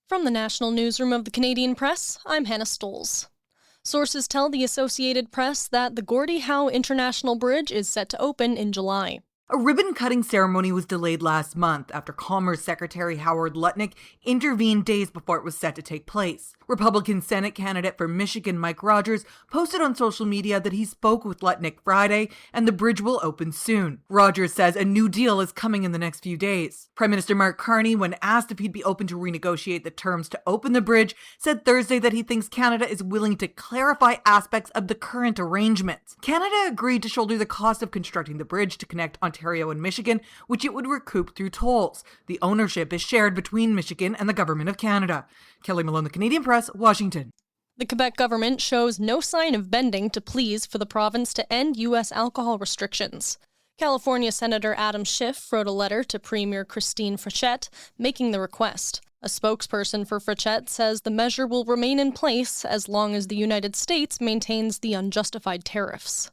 From the National Newsroom of the Canadian Press, I'm Hannah Stoles. Sources tell the Associated Press that the Gordie Howe International Bridge is set to open in July. A ribbon-cutting ceremony was delayed last month after Commerce Secretary Howard Lutnick intervened days before it was set to take place. Republican Senate candidate for Michigan Mike Rogers posted on social media that he spoke with Lutnick Friday and the bridge will open soon. Rogers says a new deal is coming in the next few days. Prime Minister Mark Carney, when asked if he'd be open to renegotiate the terms to open the bridge, said Thursday that he thinks Canada is willing to clarify aspects of the current arrangements. Canada agreed to shoulder the cost of constructing the bridge to connect Ontario and Michigan, which it would recoup through tolls. The ownership is shared between Michigan and the Government of Canada. Kelly Malone, The Canadian Press, Washington. The Quebec government shows no sign of bending to pleas for the province to end U.S. alcohol restrictions. California Senator Adam Schiff wrote a letter to Premier Christine Frechette making the request. A spokesperson for Frechette says the measure will remain in place as long as the United States maintains the unjustified tariffs.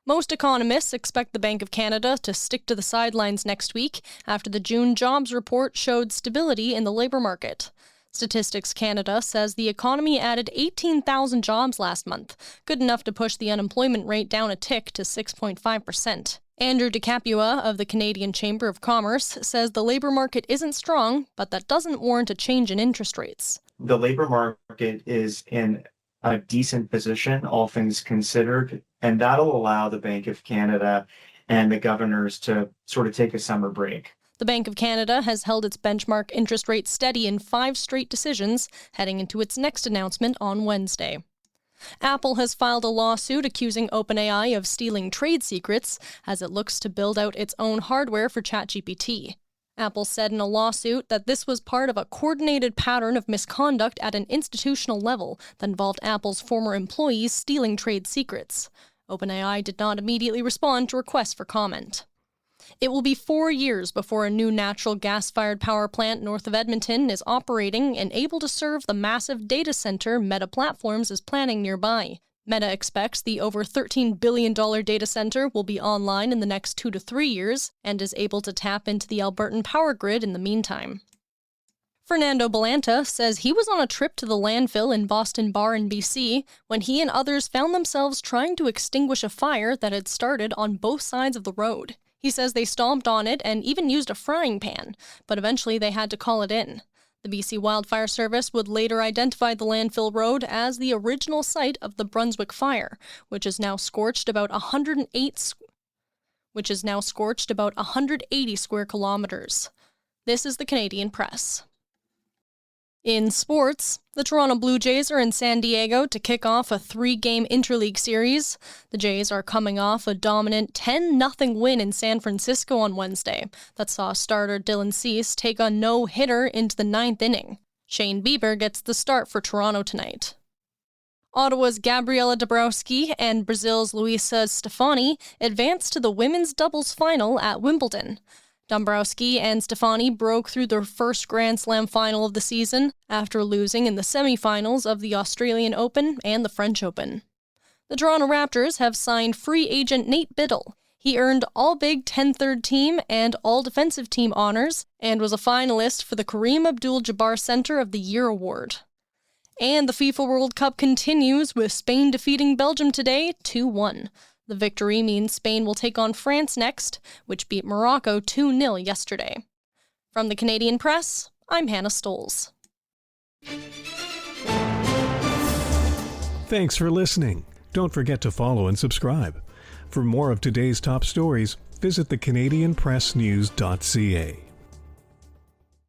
Most economists expect the Bank of Canada to stick to the sidelines next week after the June jobs report showed stability in the labor market. Statistics Canada says the economy added 18,000 jobs last month, good enough to push the unemployment rate down a tick to 6.5%. Andrew DeCapua of the Canadian Chamber of Commerce says the labor market isn't strong, but that doesn't warrant a change in interest rates. The labor market is in a decent position, all things considered, and that'll allow the Bank of Canada and the governors to sort of take a summer break. The Bank of Canada has held its benchmark interest rate steady in 5 straight decisions, heading into its next announcement on Wednesday. Apple has filed a lawsuit accusing OpenAI of stealing trade secrets as it looks to build out its own hardware for ChatGPT. Apple said in a lawsuit that this was part of a coordinated pattern of misconduct at an institutional level that involved Apple's former employees stealing trade secrets. OpenAI did not immediately respond to requests for comment. It will be 4 years before a new natural gas-fired power plant north of Edmonton is operating and able to serve the massive data center Meta Platforms is planning nearby. Meta expects the over $13 billion data center will be online in the next 2 to 3 years and is able to tap into the Albertan power grid in the meantime. Fernando Balanta says he was on a trip to the landfill in Boston Bar in BC when he and others found themselves trying to extinguish a fire that had started on both sides of the road. He says they stomped on it and even used a frying pan, but eventually they had to call it in. The BC Wildfire Service would later identify the landfill road as the original site of the Brunswick Fire, which is now scorched about 180 square kilometers. This is the Canadian Press. In sports, the Toronto Blue Jays are in San Diego to kick off a 3-game interleague series. The Jays are coming off a dominant 10-0 win in San Francisco on Wednesday that saw starter Dylan Cease take a no-hitter into the 9th inning. Shane Bieber gets the start for Toronto tonight. Ottawa's Gabriela Dabrowski and Brazil's Luisa Stefani advanced to the women's doubles final at Wimbledon. Dombrowski and Stefani broke through their first Grand Slam final of the season after losing in the semifinals of the Australian Open and the French Open. The Toronto Raptors have signed free agent Nate Biddle. He earned all Big Ten third team and all defensive team honors and was a finalist for the Kareem Abdul-Jabbar Center of the Year award. And the FIFA World Cup continues with Spain defeating Belgium today 2-1. The victory means Spain will take on France next, which beat Morocco 2-0 yesterday. From the Canadian Press, I'm Hannah Stoles. Thanks for listening. Don't forget to follow and subscribe. For more of today's top stories, visit thecanadianpressnews.ca.